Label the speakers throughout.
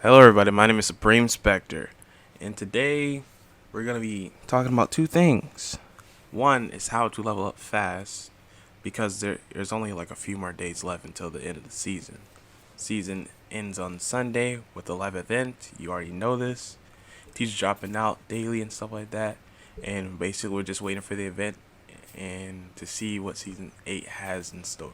Speaker 1: Hello, everybody. My name is Supreme Spectre, and today we're going to be talking about two things. One is how to level up fast, because there's only like a few more days left until the end of the season. Season ends on Sunday with the live event. You already know this. Teachers dropping out daily and stuff like that, and basically we're just waiting for the event and to see what season 8 has in store.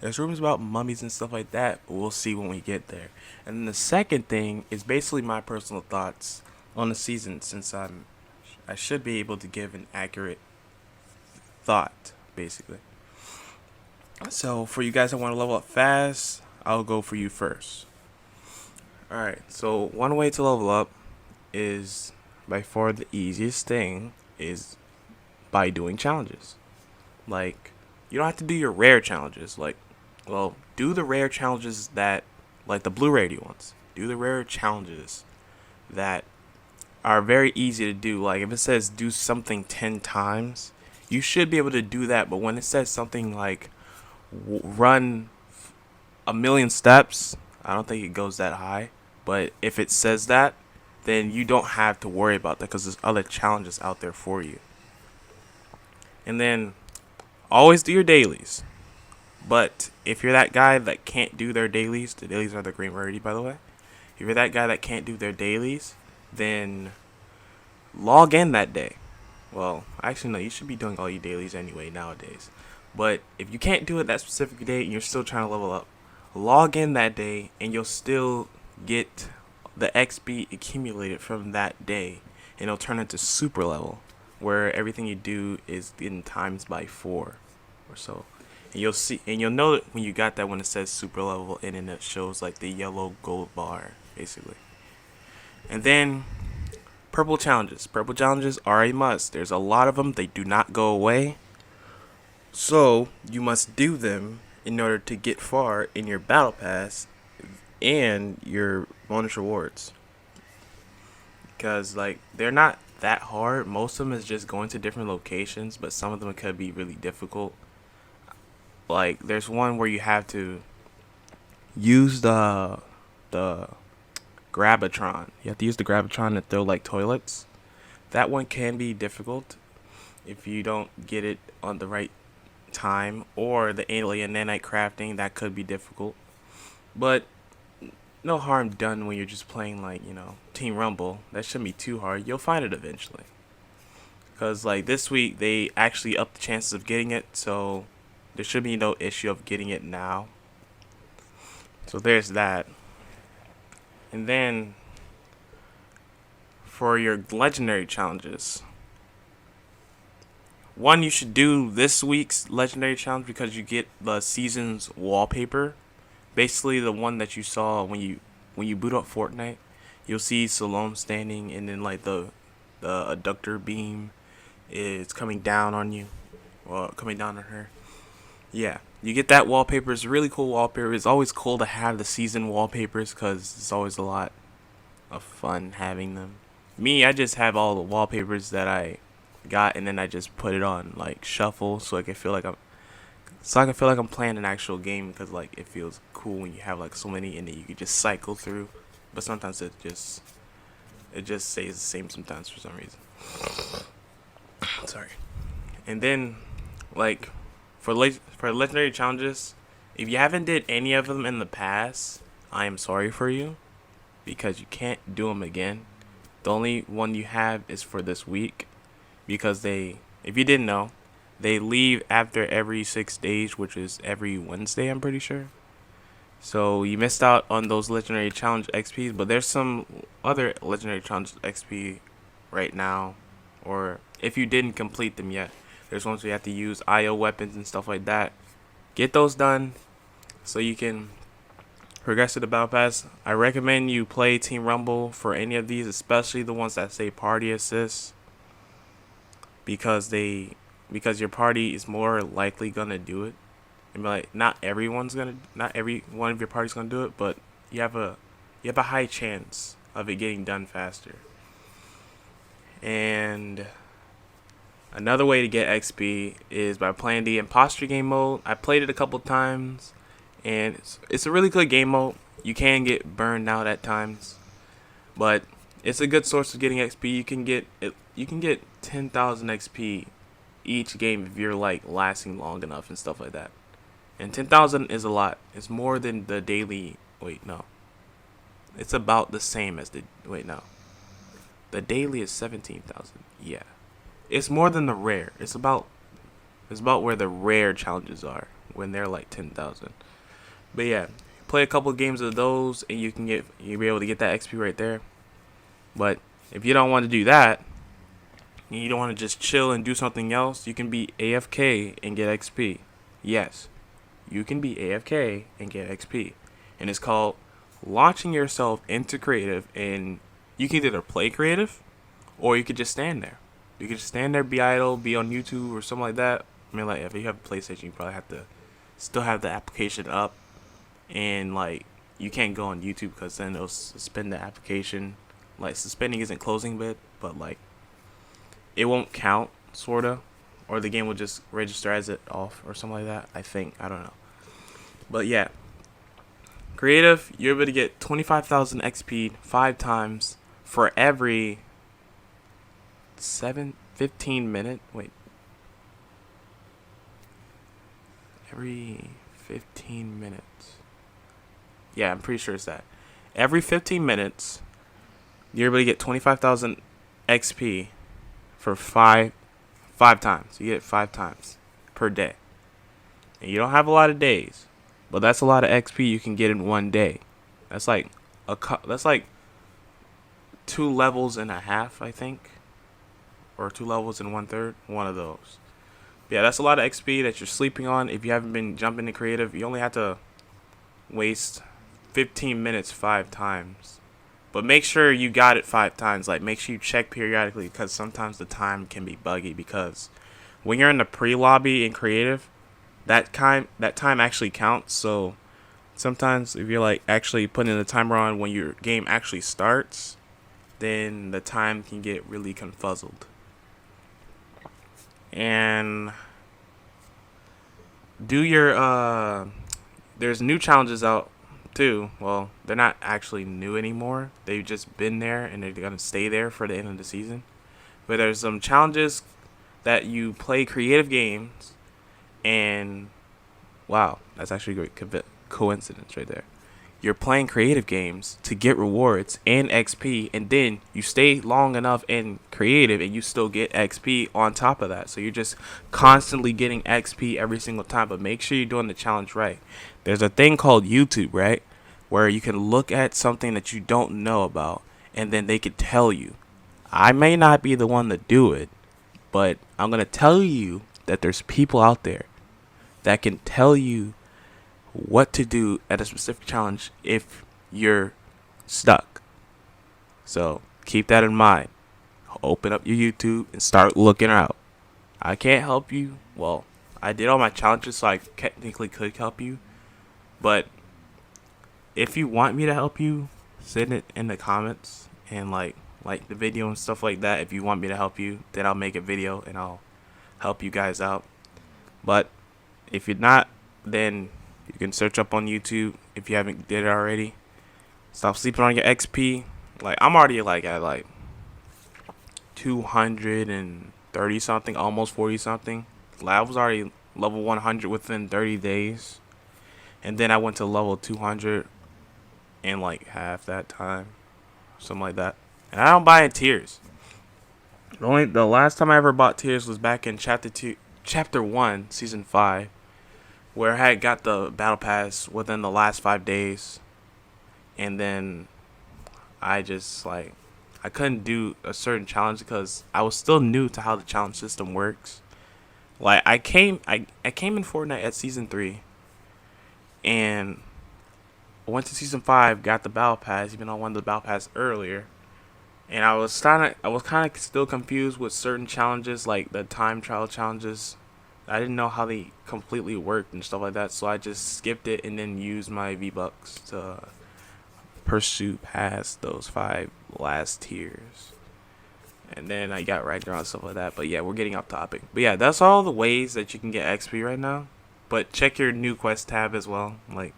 Speaker 1: There's rumors about mummies and stuff like that, but we'll see when we get there. And then the second thing is basically my personal thoughts on the season, since I should be able to give an accurate thought, basically. So for you guys that want to level up fast, I'll go for you first. Alright, so one way to level up is by far the easiest thing is by doing challenges. Like, you don't have to do your rare challenges. Do the rare challenges that, like the blue rarity ones. Do the rare challenges that are very easy to do. Like, if it says do something 10 times, you should be able to do that. But when it says something like run a million steps, I don't think it goes that high. But if it says that, then you don't have to worry about that because there's other challenges out there for you. And then always do your dailies. But if you're that guy that can't do their dailies, the dailies are the green rarity, by the way. If you're that guy that can't do their dailies, then log in that day. Well, actually, no, you should be doing all your dailies anyway nowadays. But if you can't do it that specific day and you're still trying to level up, log in that day and you'll still get the XP accumulated from that day. And it'll turn into super level, where everything you do is getting times by 4 or so. And you'll see, and you'll know it when you got that when it says super level and then it shows like the yellow gold bar, basically. And then purple challenges. Purple challenges are a must. There's a lot of them. They do not go away. So you must do them in order to get far in your battle pass and your bonus rewards. Because like they're not that hard. Most of them is just going to different locations, but some of them could be really difficult. Like there's one where you have to use the Grabatron. You have to use the Grabatron to throw like toilets. That one can be difficult if you don't get it on the right time, or the alien nanite crafting, that could be difficult. But no harm done when you're just playing like, Team Rumble. That shouldn't be too hard. You'll find it eventually. Cause like this week they actually upped the chances of getting it, so there should be no issue of getting it now. So there's that. And then for your legendary challenges, one, you should do this week's legendary challenge because you get the season's wallpaper. Basically the one that you saw when you boot up Fortnite. You'll see Salome standing and then like the adductor beam is coming down on you. Well, coming down on her. Yeah, you get that wallpaper. It's a really cool wallpaper. It's always cool to have the season wallpapers because it's always a lot of fun having them. Me, I just have all the wallpapers that I got, and then I just put it on like shuffle so I can feel like I'm playing an actual game because like it feels cool when you have like so many and then you can just cycle through. But sometimes it just stays the same sometimes for some reason. Sorry. And then like for legendary challenges, if you haven't did any of them in the past, I am sorry for you because you can't do them again. The only one you have is for this week because if you didn't know, they leave after every 6 days, which is every Wednesday, I'm pretty sure. So you missed out on those legendary challenge XPs, but there's some other legendary challenge XP right now, or if you didn't complete them yet, there's ones where you have to use IO weapons and stuff like that. Get those done so you can progress to the battle pass. I recommend you play Team Rumble for any of these, especially the ones that say party assist, because your party is more likely gonna do it. I mean, like not every one of your party's gonna do it, but you have a high chance of it getting done faster. And another way to get XP is by playing the imposter game mode. I played it a couple times, and it's a really good game mode. You can get burned out at times, but it's a good source of getting XP. You can get 10,000 XP each game if you're like lasting long enough and stuff like that. And 10,000 is a lot. It's more than the daily. Wait, no. It's about the same as the. Wait, no. The daily is 17,000. Yeah. It's more than the rare. It's about where the rare challenges are when they're like 10,000. But yeah, play a couple of games of those and you'll be able to get that XP right there. But if you don't want to do that, and you don't want to just chill and do something else, you can be AFK and get XP. Yes, you can be AFK and get XP. And it's called launching yourself into creative, and you can either play creative or you could just stand there. You could just stand there, be idle, be on YouTube or something like that. I mean, like, if you have a PlayStation, you probably have to still have the application up, and like, you can't go on YouTube because then it'll suspend the application. Like, suspending isn't closing bit, but like, it won't count, sorta, or the game will just register as it off or something like that. I think, I don't know, but yeah, creative, you're able to get 25,000 XP 5 times for every 15 minute. Wait, every 15 minutes. Yeah, I'm pretty sure it's that. Every 15 minutes, you're able to get 25,000 XP for five times. You get it 5 times per day. And you don't have a lot of days, but that's a lot of XP you can get in one day. That's like that's like 2.5 levels, I think, or 2 levels and 1/3. One of those. Yeah, that's a lot of XP that you're sleeping on. If you haven't been jumping to creative, you only have to waste 15 minutes 5 times. But make sure you got it 5 times. Like, make sure you check periodically, because sometimes the time can be buggy. Because when you're in the pre-lobby in creative, that time actually counts. So sometimes if you're like actually putting the timer on when your game actually starts, then the time can get really confuzzled. And do your there's new challenges out too. Well, they're not actually new anymore. They've just been there and they're gonna stay there for the end of the season. But there's some challenges that you play creative games, and wow, that's actually a great coincidence right there. You're playing creative games to get rewards and XP, and then you stay long enough in creative and you still get XP on top of that. So you're just constantly getting XP every single time, but make sure you're doing the challenge right. There's a thing called YouTube, right? Where you can look at something that you don't know about, and then they could tell you. I may not be the one to do it, but I'm going to tell you that there's people out there that can tell you what to do at a specific challenge if you're stuck. So keep that in mind. Open up your YouTube and start looking out. I can't help you. Well, I did all my challenges, so I technically could help you. But if you want me to help you, send it in the comments and like the video and stuff like that. If you want me to help you, then I'll make a video and I'll help you guys out. But if you're not, then you can search up on YouTube if you haven't did it already. Stop sleeping on your XP. Like, I'm already like at like 230 something, almost 40 something. I was already level 100 within 30 days. And then I went to level 200 in like half that time. Something like that. And I don't buy in tiers. The last time I ever bought tiers was back in chapter 1, season 5. Where I had got the battle pass within the last 5 days, and then I just like I couldn't do a certain challenge because I was still new to how the challenge system works. Like, I came in Fortnite at season 3, and I went to season 5, got the battle pass, even though I wanted the battle pass earlier, and I was kind of still confused with certain challenges, like the time trial challenges. I didn't know how they completely worked and stuff like that, so I just skipped it and then used my V-Bucks to pursue past those 5 last tiers. And then I got right around stuff like that. But yeah, we're getting off topic. But yeah, that's all the ways that you can get XP right now. But check your new quest tab as well. Like,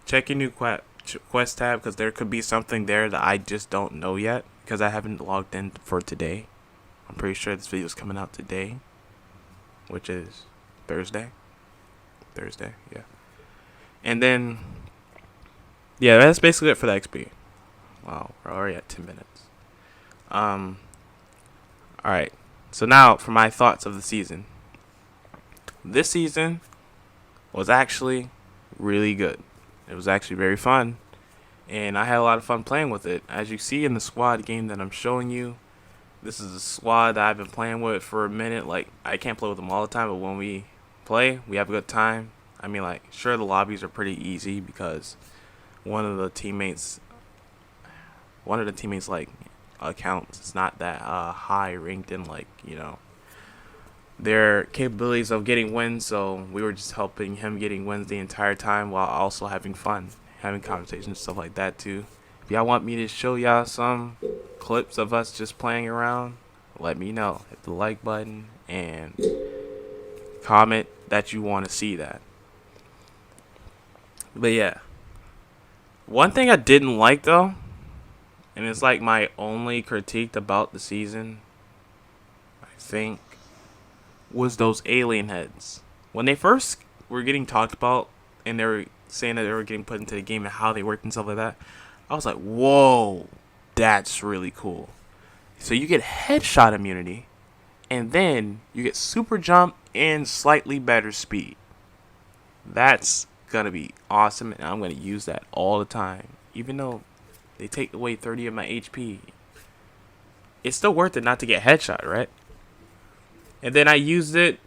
Speaker 1: check your new quest tab because there could be something there that I just don't know yet because I haven't logged in for today. I'm pretty sure this video is coming out today, which is Thursday. Yeah. And then, yeah, that's basically it for the XP. Wow, we're already at 10 minutes. Alright, so now for my thoughts of the season. This season was actually really good. It was actually very fun, and I had a lot of fun playing with it. As you see in the squad game that I'm showing you, this is a squad that I've been playing with for a minute. Like, I can't play with them all the time, but when we play, we have a good time. I mean, like, sure, the lobbies are pretty easy because one of the teammates like accounts is not that high ranked in, like, you know, their capabilities of getting wins, so we were just helping him getting wins the entire time while also having fun, having conversations, stuff like that too. If y'all want me to show y'all some clips of us just playing around, let me know. Hit the like button and comment that you want to see that. But yeah, one thing I didn't like though, and it's like my only critique about the season, I think, was those alien heads. When they first were getting talked about and they were saying that they were getting put into the game and how they worked and stuff like that, I was like, whoa, that's really cool. So you get headshot immunity, and then you get super jump and slightly better speed. That's gonna be awesome, and I'm gonna use that all the time. Even though they take away 30 of my HP, it's still worth it not to get headshot, right? And then I used it,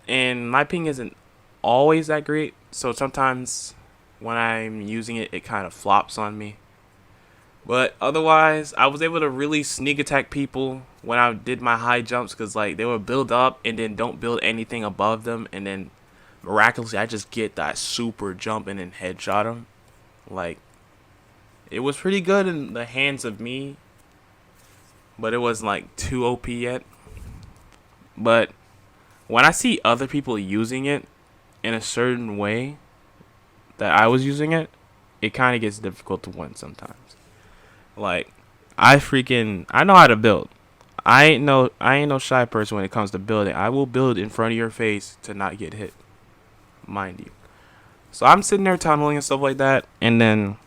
Speaker 1: and my ping isn't always that great, so sometimes when I'm using it, it kind of flops on me. But otherwise, I was able to really sneak attack people when I did my high jumps, because like they would build up and then don't build anything above them, and then miraculously I just get that super jump and then headshot them. Like, it was pretty good in the hands of me, but it wasn't like too OP yet. But when I see other people using it in a certain way that I was using it, it kind of gets difficult to win sometimes. Like, I know how to build. I ain't no shy person when it comes to building. I will build in front of your face to not get hit, mind you. So I'm sitting there tunneling and stuff like that, and then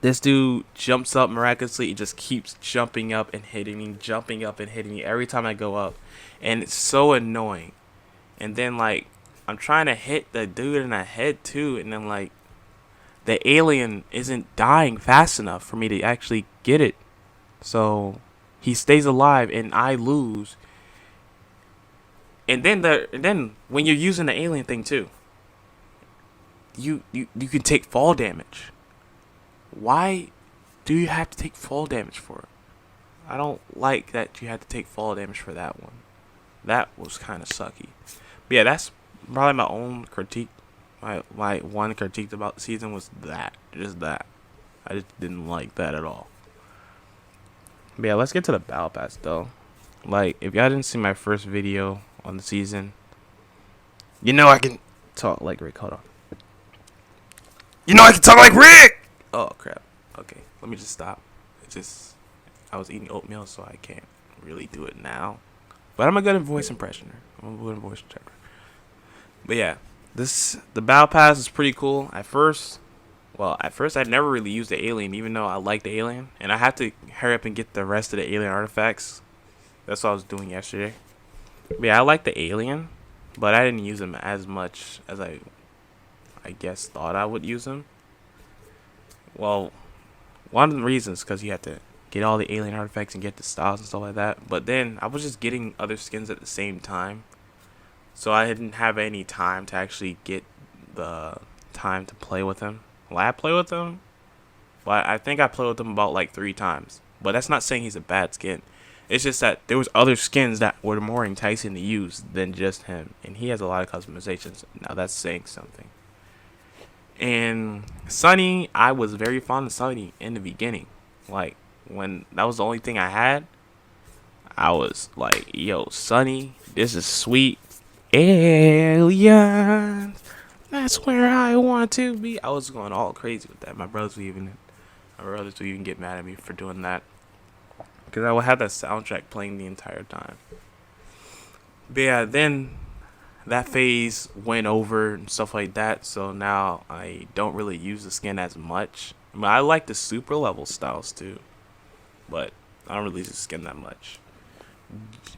Speaker 1: this dude jumps up miraculously. He just keeps jumping up and hitting me every time I go up, and it's so annoying. And then like I'm trying to hit the dude in the head too, and then like the alien isn't dying fast enough for me to actually get it. So he stays alive and I lose. And then when you're using the alien thing too, you can take fall damage. Why do you have to take fall damage for it? I don't like that you had to take fall damage for that one. That was kind of sucky. But yeah, that's probably my own critique. My one critique about the season was that. Just that. I just didn't like that at all. But yeah, let's get to the Battle Pass though. Like, if y'all didn't see my first video on the season, you know I can talk like Rick. Hold on. You know I can talk like Rick! Oh, crap. Okay, let me just stop. I was eating oatmeal, so I can't really do it now. But I'm a good voice impressioner. But yeah, the Battle Pass is pretty cool. At first I'd never really used the alien, even though I like the alien. And I had to hurry up and get the rest of the alien artifacts. That's what I was doing yesterday. But yeah, I like the alien, but I didn't use them as much as I guess thought I would use them. Well, one of the reasons because you have to get all the alien artifacts and get the styles and stuff like that. But then I was just getting other skins at the same time, so I didn't have any time to actually get the time to play with him. Will I play with him? Well, I think I played with him about like 3 times. But that's not saying he's a bad skin. It's just that there was other skins that were more enticing to use than just him, and he has a lot of customizations. Now that's saying something. And Sunny, I was very fond of Sunny in the beginning. Like, when that was the only thing I had, I was like, yo, Sunny, this is sweet. Aliens. That's where I want to be. I was going all crazy with that. My brothers would even get mad at me for doing that because I would have that soundtrack playing the entire time. But yeah, then that phase went over and stuff like that. So now I don't really use the skin as much. I mean, I like the super level styles too, but I don't really use the skin that much.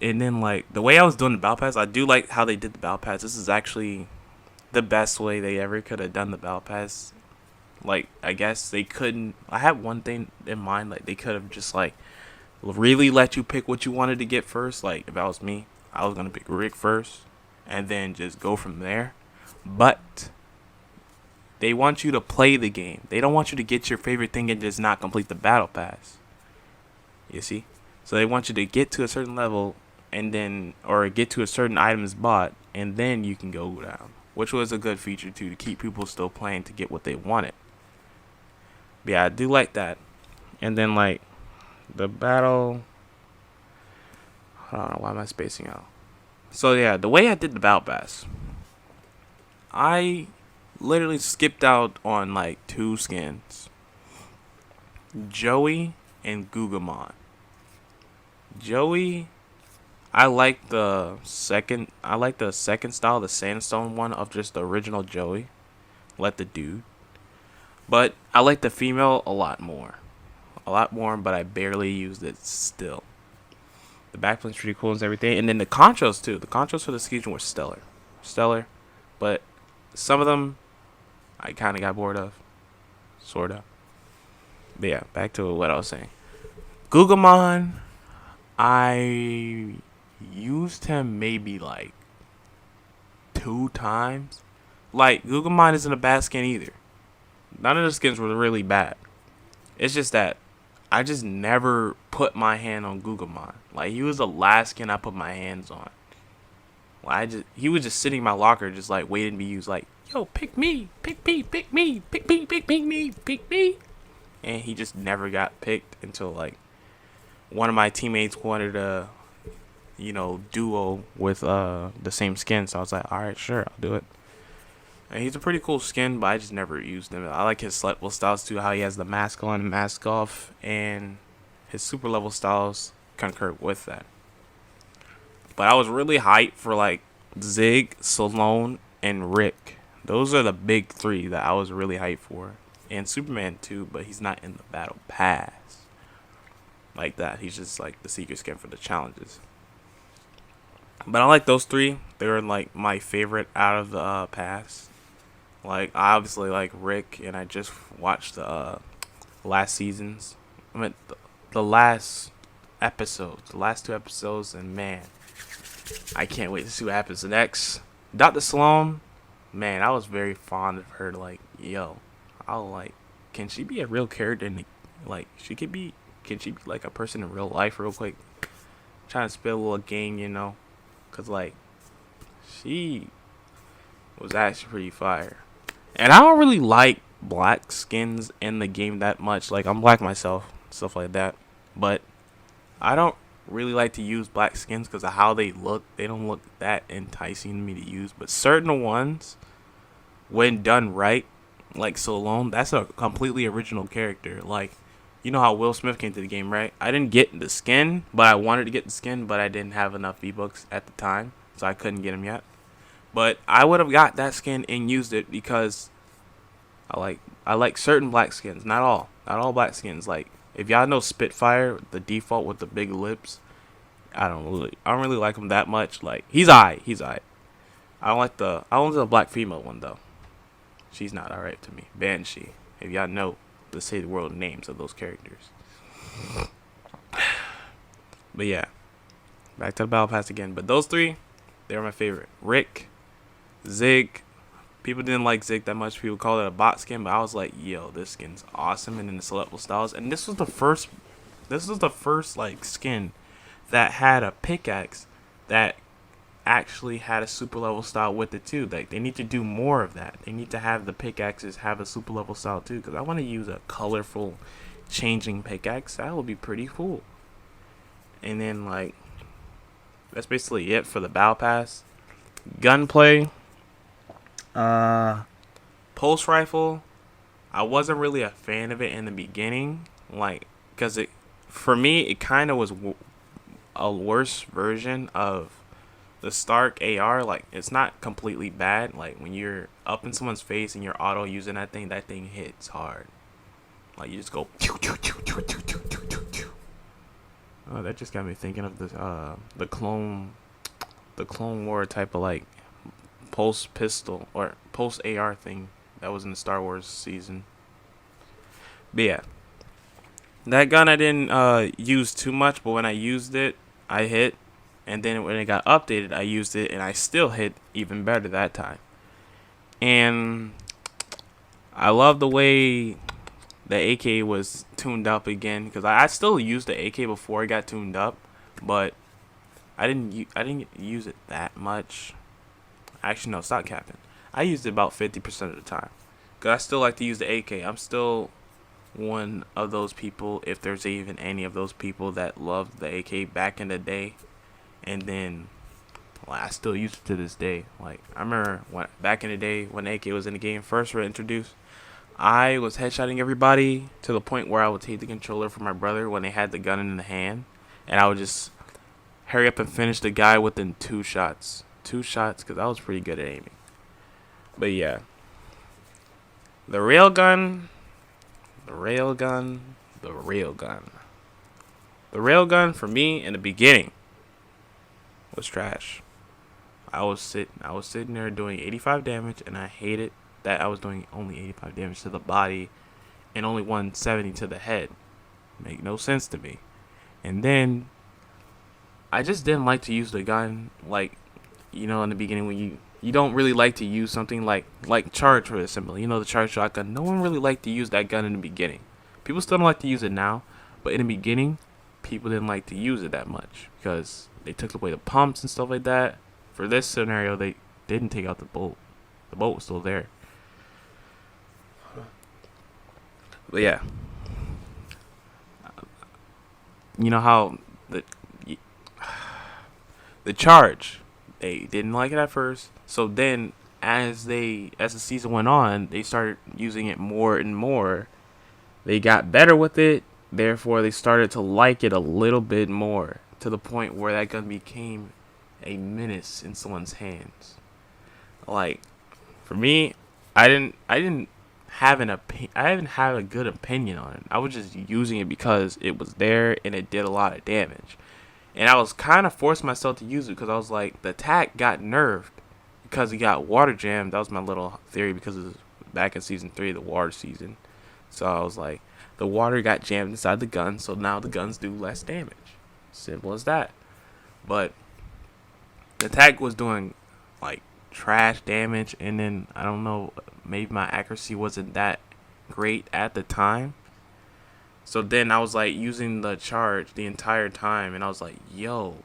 Speaker 1: And then like the way I was doing the battle pass, I do like how they did the battle pass. This is actually the best way they ever could have done the battle pass. Like I guess they couldn't. I had one thing in mind, like they could have just like really let you pick what you wanted to get first. Like if that was me, I was gonna pick Rick first, and then just go from there. But they want you to play the game. They don't want you to get your favorite thing and just not complete the battle pass. You see? So they want you to get to a certain level and then, or get to a certain item's bought, and then you can go down. Which was a good feature too, to keep people still playing to get what they wanted. But yeah, I do like that. And then like the battle. I don't know, why am I spacing out? So yeah, the way I did the battle pass, I literally skipped out on like two skins, Joey and Gugamon. Joey, I like the second. I like the second style, the sandstone one of just the original Joey, like the dude. But I like the female a lot more, But I barely used it still. The backblin's pretty cool and everything, and then the contras too. The contras for the season were stellar. But some of them I kind of got bored of, sorta. But yeah, back to what I was saying. Gugamon, I used him maybe like 2 times. Like Gugamon isn't a bad skin either. None of the skins were really bad. It's just that I just never put my hand on Gugamon. Like he was the last skin I put my hands on. He was just sitting in my locker, just like waiting to be used. Like, yo, pick me, pick me, pick me, pick me, pick me, pick me. And he just never got picked until like one of my teammates wanted a, duo with the same skin. So I was like, all right, sure, I'll do it. And he's a pretty cool skin, but I just never used him. I like his select level styles too, how he has the mask on and mask off, and his super level styles concur with that. But I was really hyped for like Zig, Salone, and Rick. Those are the big three that I was really hyped for. And Superman too, but he's not in the battle pass like that. He's just like the secret skin for the challenges. But I like those three. They're like my favorite out of the pass. Like I obviously like Rick, and I just watched the last seasons. I mean the last episodes, the last 2 episodes, and man, I can't wait to see what happens next. Dr. Sloan, man, I was very fond of her. Like, yo, can she be a real character? Like, can she be like a person in real life, real quick? Trying to spill a little game, cause like, she was actually pretty fire. And I don't really like black skins in the game that much. Like, I'm black myself, stuff like that. But I don't really like to use black skins because of how they look. They don't look that enticing to me to use. But certain ones, when done right, like Salone, that's a completely original character. Like, you know how Will Smith came to the game, right? I didn't get the skin, but I wanted to get the skin, but I didn't have enough V-Bucks at the time, so I couldn't get him yet. But I would have got that skin and used it because I like certain black skins. Not all black skins. Like, if y'all know Spitfire, the default with the big lips, I don't really like him that much. Like, he's alright. I don't like the black female one though. She's not alright to me. Banshee. If y'all know the Save the World names of those characters. But yeah, back to the battle pass again. But those three, they were my favorite. Rick, Zig. People didn't like Zig that much. People called it a bot skin, but I was like, yo, this skin's awesome. And then the selectable styles. And this was the first like skin that had a pickaxe that actually had a super level style with it too. Like, they need to do more of that. They need to have the pickaxes have a super level style too, because I want to use a colorful changing pickaxe. That would be pretty cool. And then like, that's basically it for the battle pass. Gunplay, uh, pulse rifle. I wasn't really a fan of it in the beginning, like, because for me, it kind of was a worse version of the Stark AR. Like, it's not completely bad. Like, when you're up in someone's face and you're auto using that thing hits hard. Like, you just go. Oh, that just got me thinking of the Clone War type of like pulse pistol or pulse AR thing that was in the Star Wars season. But yeah, that gun I didn't use too much, but when I used it, I hit. And then when it got updated, I used it, and I still hit even better that time. And I love the way the AK was tuned up again, because I still used the AK before it got tuned up, but I didn't use it that much. Actually, no, stop capping. I used it about 50% of the time, because I still like to use the AK. I'm still one of those people, if there's even any of those people that loved the AK back in the day, and then I still use it to this day. Like, I remember back in the day when AK was in the game first were introduced, I was headshotting everybody to the point where I would take the controller from my brother when they had the gun in the hand, and I would just hurry up and finish the guy within 2 shots. 2 shots, because I was pretty good at aiming. But yeah, the railgun, the railgun, the railgun. The railgun for me in the beginning was trash. I was sitting there doing 85 damage, and I hated that I was doing only 85 damage to the body and only 170 to the head. Make no sense to me. And then I just didn't like to use the gun, like, in the beginning when you don't really like to use something like charge, for example. The charge shotgun. No one really liked to use that gun in the beginning. People still don't like to use it now, but in the beginning, people didn't like to use it that much because they took away the pumps and stuff like that. For this scenario, they didn't take out the bolt. The bolt was still there. But yeah, you know how the charge, they didn't like it at first. So then, as the season went on, they started using it more and more. They got better with it. Therefore, they started to like it a little bit more, to the point where that gun became a menace in someone's hands. Like, for me, I didn't have I didn't have a good opinion on it. I was just using it because it was there and it did a lot of damage. And I was kind of forcing myself to use it because I was like, the attack got nerfed because it got water jammed. That was my little theory, because it was back in season 3, the water season. So I was like, the water got jammed inside the gun, so now the guns do less damage. Simple as that. But the attack was doing like trash damage, and then I don't know, maybe my accuracy wasn't that great at the time. So then I was like using the charge the entire time, and I was like, yo,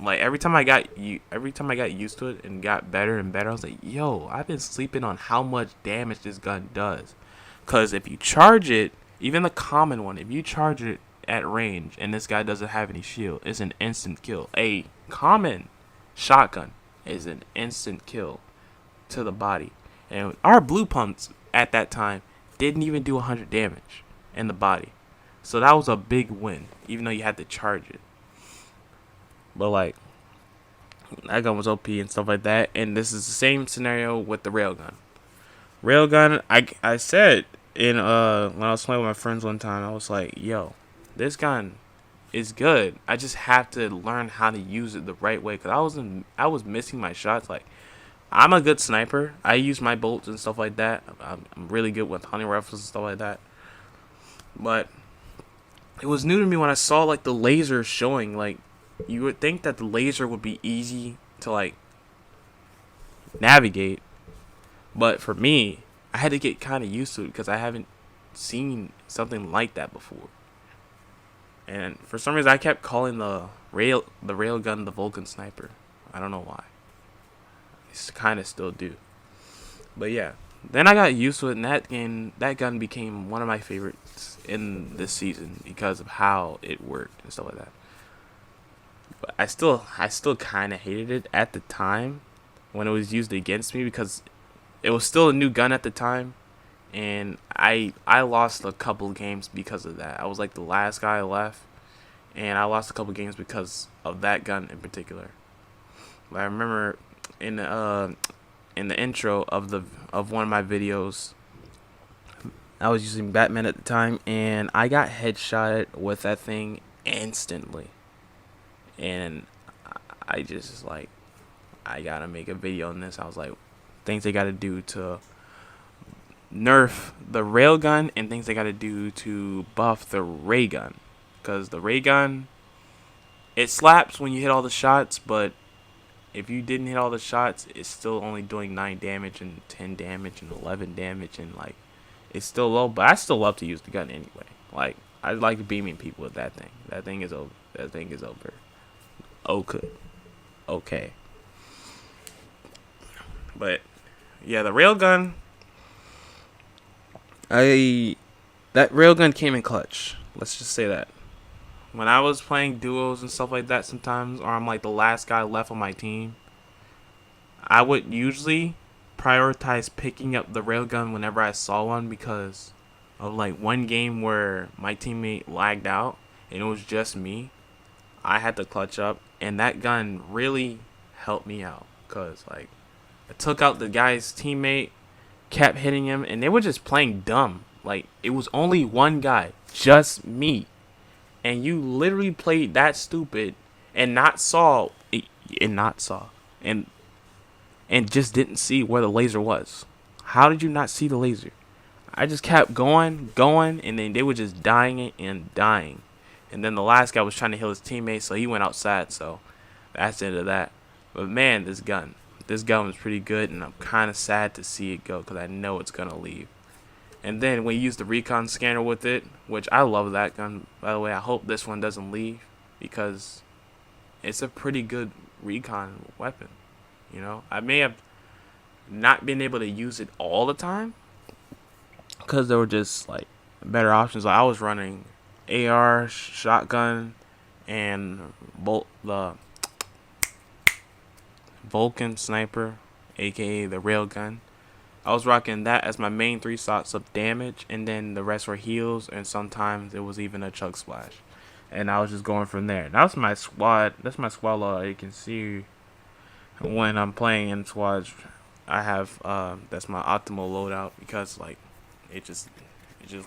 Speaker 1: like every time I got used to it and got better and better, I was like, yo, I've been sleeping on how much damage this gun does. Cause if you charge it, even the common one, if you charge it at range and this guy doesn't have any shield, it's an instant kill. A common shotgun is an instant kill to the body. And our blue pumps at that time didn't even do 100 damage in the body. So that was a big win, even though you had to charge it. But like, that gun was OP and stuff like that. And this is the same scenario with the railgun. Railgun, I said in when I was playing with my friends one time, I was like, yo, this gun is good. I just have to learn how to use it the right way, because I was missing my shots. Like, I'm a good sniper. I use my bolts and stuff like that. I'm really good with hunting rifles and stuff like that. But it was new to me when I saw like the laser showing. Like, you would think that the laser would be easy to like navigate, but for me, I had to get kind of used to it because I haven't seen something like that before. And for some reason, I kept calling the railgun the Vulcan sniper. I don't know why. I kind of still do. But yeah, then I got used to it, and that gun became one of my favorites in this season because of how it worked and stuff like that. But I still kind of hated it at the time when it was used against me because it was still a new gun at the time, and I lost a couple games because of that. I was like the last guy left, and I lost a couple games because of that gun in particular. But I remember in the intro of one of my videos, I was using Batman at the time, and I got headshotted with that thing instantly, and I just like I gotta make a video on this. I was like, things they gotta do to nerf the railgun and things they gotta do to buff the ray gun, because the ray gun, it slaps when you hit all the shots, but if you didn't hit all the shots, it's still only doing 9 damage and 10 damage and 11 damage, and like it's still low. But I still love to use the gun anyway. Like I like beaming people with that thing. That thing is over. That thing is over. Okay. Okay. But yeah, the railgun. That railgun came in clutch. Let's just say that. When I was playing duos and stuff like that sometimes, or I'm like the last guy left on my team, I would usually prioritize picking up the railgun whenever I saw one, because of like one game where my teammate lagged out and it was just me. I had to clutch up, and that gun really helped me out because like I took out the guy's teammate, kept hitting him, and they were just playing dumb. Like it was only one guy, just me, and you literally played that stupid and not saw and just didn't see where the laser was. How did you not see the laser? I just kept going, and then they were just dying and dying. And then the last guy was trying to heal his teammate, so he went outside. So that's the end of that. But man, this gun was pretty good, and I'm kind of sad to see it go because I know it's gonna leave. And then when you use the recon scanner with it, which I love that gun, by the way, I hope this one doesn't leave because it's a pretty good recon weapon. You know, I may have not been able to use it all the time because there were just like better options. Like I was running AR, shotgun, and the Vulcan sniper, aka the railgun. I was rocking that as my main 3 shots of damage, and then the rest were heals, and sometimes it was even a chug splash. And I was just going from there. That was my squad. That's my squad loadout. You can see when I'm playing in squads, I have that's my optimal loadout because like it just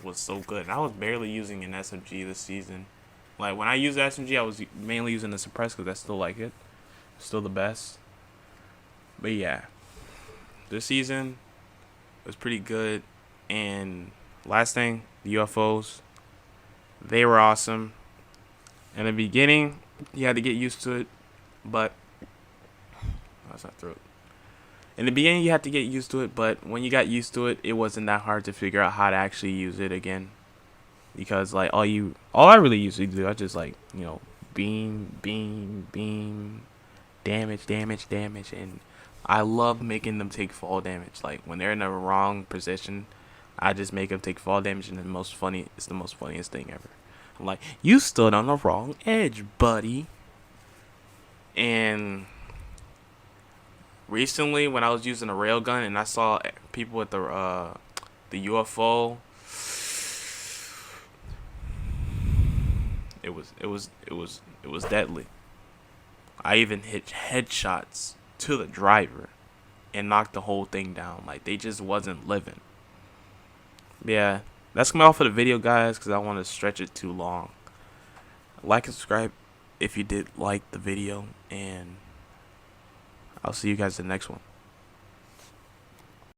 Speaker 1: was so good. And I was barely using an SMG this season. Like when I used the SMG, I was mainly using the suppress because I still like it. Still the best. But yeah, this season was pretty good. And last thing, the UFOs, they were awesome. In the beginning, you had to get used to it, but that's not throat. In the beginning, you had to get used to it, but when you got used to it, it wasn't that hard to figure out how to actually use it again. Because like all I really usually do, I just like beam, damage, and I love making them take fall damage. Like when they're in the wrong position, I just make them take fall damage, and it's the most funniest thing ever. I'm like, you stood on the wrong edge, buddy. And recently, when I was using a railgun and I saw people with the UFO, it was deadly. I even hit headshots to the driver and knocked the whole thing down. Like they just wasn't living. Yeah, that's coming off of the video, guys, because I want to stretch it too long. Like and subscribe if you did like the video, and I'll see you guys in the next one.